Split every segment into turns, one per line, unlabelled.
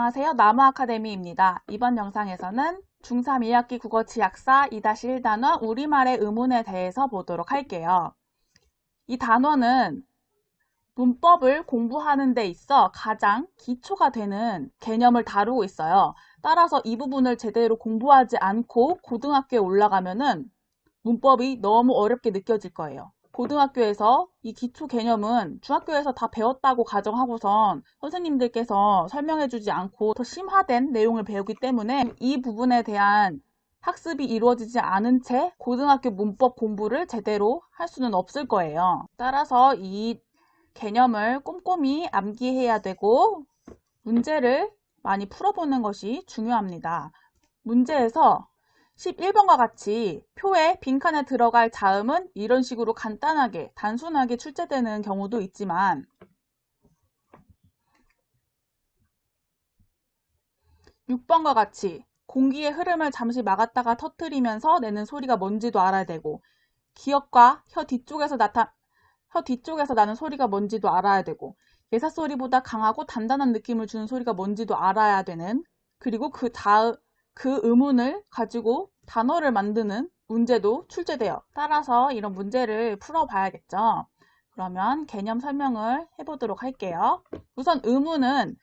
안녕하세요. 나무아카데미입니다. 이번 영상에서는 중3 2학기 국어 지약사 2-1단원 우리말의 의문에 대해서 보도록 할게요. 이 단원은 문법을 공부하는 데 있어 가장 기초가 되는 개념을 다루고 있어요. 따라서 이 부분을 제대로 공부하지 않고 고등학교에 올라가면은 문법이 너무 어렵게 느껴질 거예요. 고등학교에서 이 기초 개념은 중학교에서 다 배웠다고 가정하고선 선생님들께서 설명해주지 않고 더 심화된 내용을 배우기 때문에 이 부분에 대한 학습이 이루어지지 않은 채 고등학교 문법 공부를 제대로 할 수는 없을 거예요. 따라서 이 개념을 꼼꼼히 암기해야 되고 문제를 많이 풀어보는 것이 중요합니다. 문제에서 11번과 같이 표에 빈칸에 들어갈 자음은 이런 식으로 간단하게, 단순하게 출제되는 경우도 있지만 6번과 같이 공기의 흐름을 잠시 막았다가 터뜨리면서 내는 소리가 뭔지도 알아야 되고 기역과 혀 뒤쪽에서 나는 소리가 뭔지도 알아야 되고 예사 소리보다 강하고 단단한 느낌을 주는 소리가 뭔지도 알아야 되는 그리고 그 의문을 가지고 단어를 만드는 문제도 출제돼요. 따라서 이런 문제를 풀어봐야겠죠. 그러면 개념 설명을 해보도록 할게요. 우선 의문은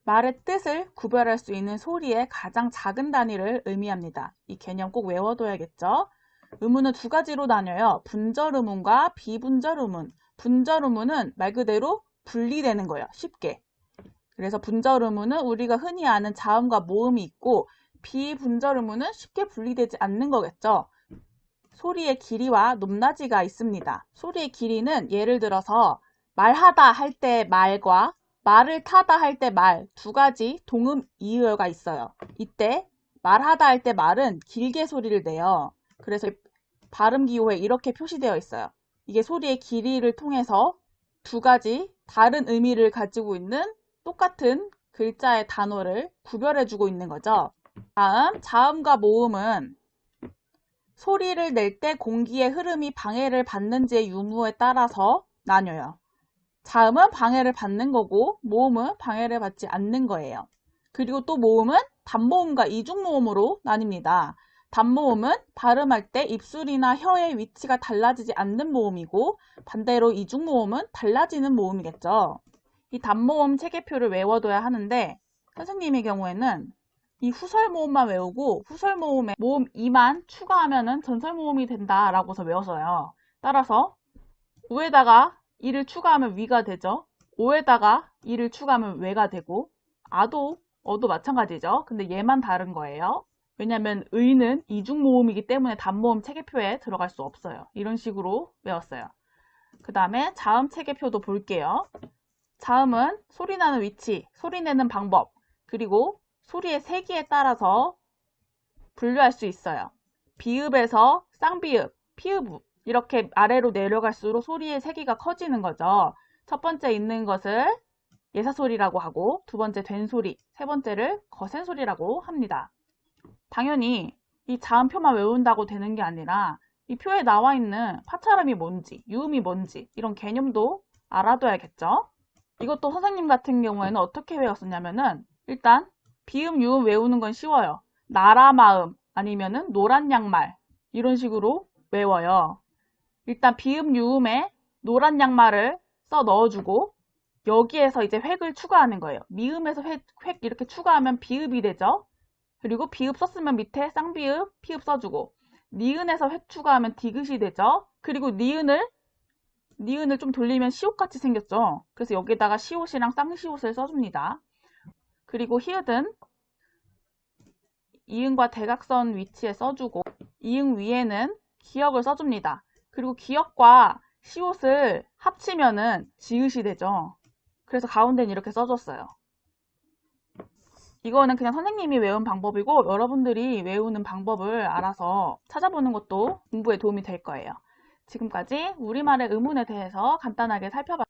말의 뜻을 구별할 수 있는 소리의 가장 작은 단위를 의미합니다. 이 개념 꼭 외워둬야겠죠. 의문은 두 가지로 나뉘어요. 분절 의문과 비분절 의문. 분절 의문은 말 그대로 분리되는 거예요. 쉽게. 그래서 분절 의문은 우리가 흔히 아는 자음과 모음이 있고 비분절 의문은 쉽게 분리되지 않는 거겠죠. 소리의 길이와 높낮이가 있습니다. 소리의 길이는 예를 들어서 말하다 할 때 말과 말을 타다 할 때 말 두 가지 동음 이의어가 있어요. 이때 말하다 할 때 말은 길게 소리를 내요. 그래서 발음 기호에 이렇게 표시되어 있어요. 이게 소리의 길이를 통해서 두 가지 다른 의미를 가지고 있는 똑같은 글자의 단어를 구별해주고 있는 거죠. 다음, 자음과 모음은 소리를 낼 때 공기의 흐름이 방해를 받는지의 유무에 따라서 나뉘어요. 자음은 방해를 받는 거고 모음은 방해를 받지 않는 거예요. 그리고 또 모음은 단모음과 이중모음으로 나뉩니다. 단모음은 발음할 때 입술이나 혀의 위치가 달라지지 않는 모음이고 반대로 이중모음은 달라지는 모음이겠죠. 이 단모음 체계표를 외워둬야 하는데 선생님의 경우에는 이 후설모음만 외우고 후설모음에 모음 2만 추가하면은 전설모음이 된다라고서 외웠어요. 따라서 우에다가 이를 추가하면 위가 되죠. 오에다가 이를 추가하면 외가 되고 어도 마찬가지죠. 근데 얘만 다른 거예요. 왜냐면 의는 이중모음이기 때문에 단모음 체계표에 들어갈 수 없어요. 이런 식으로 외웠어요. 그 다음에 자음 체계표도 볼게요. 자음은 소리 나는 위치, 소리 내는 방법, 그리고 소리의 세기에 따라서 분류할 수 있어요. 비읍에서 쌍비읍, 피읍 이렇게 아래로 내려갈수록 소리의 세기가 커지는 거죠. 첫 번째 있는 것을 예사소리라고 하고 두 번째 된소리, 세 번째를 거센소리라고 합니다. 당연히 이 자음표만 외운다고 되는 게 아니라 이 표에 나와 있는 파차음이 뭔지, 유음이 뭔지 이런 개념도 알아둬야겠죠. 이것도 선생님 같은 경우에는 어떻게 외웠었냐면은 일단 비음, 유음 외우는 건 쉬워요. 나라마음 아니면은 노란 양말 이런 식으로 외워요. 일단 비음, 유음에 노란 양말을 써 넣어주고 여기에서 이제 획을 추가하는 거예요. 미음에서 획 이렇게 추가하면 비읍이 되죠. 그리고 비읍 썼으면 밑에 쌍비읍, 피읍 써주고 니은에서 획 추가하면 디귿이 되죠. 그리고 니은을 좀 돌리면 시옷같이 생겼죠. 그래서 여기다가 시옷이랑 쌍시옷을 써줍니다. 그리고 히읗은 이응과 대각선 위치에 써주고 이응 위에는 기역을 써줍니다. 그리고 기역과 시옷을 합치면은 지읒이 되죠. 그래서 가운데는 이렇게 써줬어요. 이거는 그냥 선생님이 외운 방법이고 여러분들이 외우는 방법을 알아서 찾아보는 것도 공부에 도움이 될 거예요. 지금까지 우리말의 의문에 대해서 간단하게 살펴봤습니다.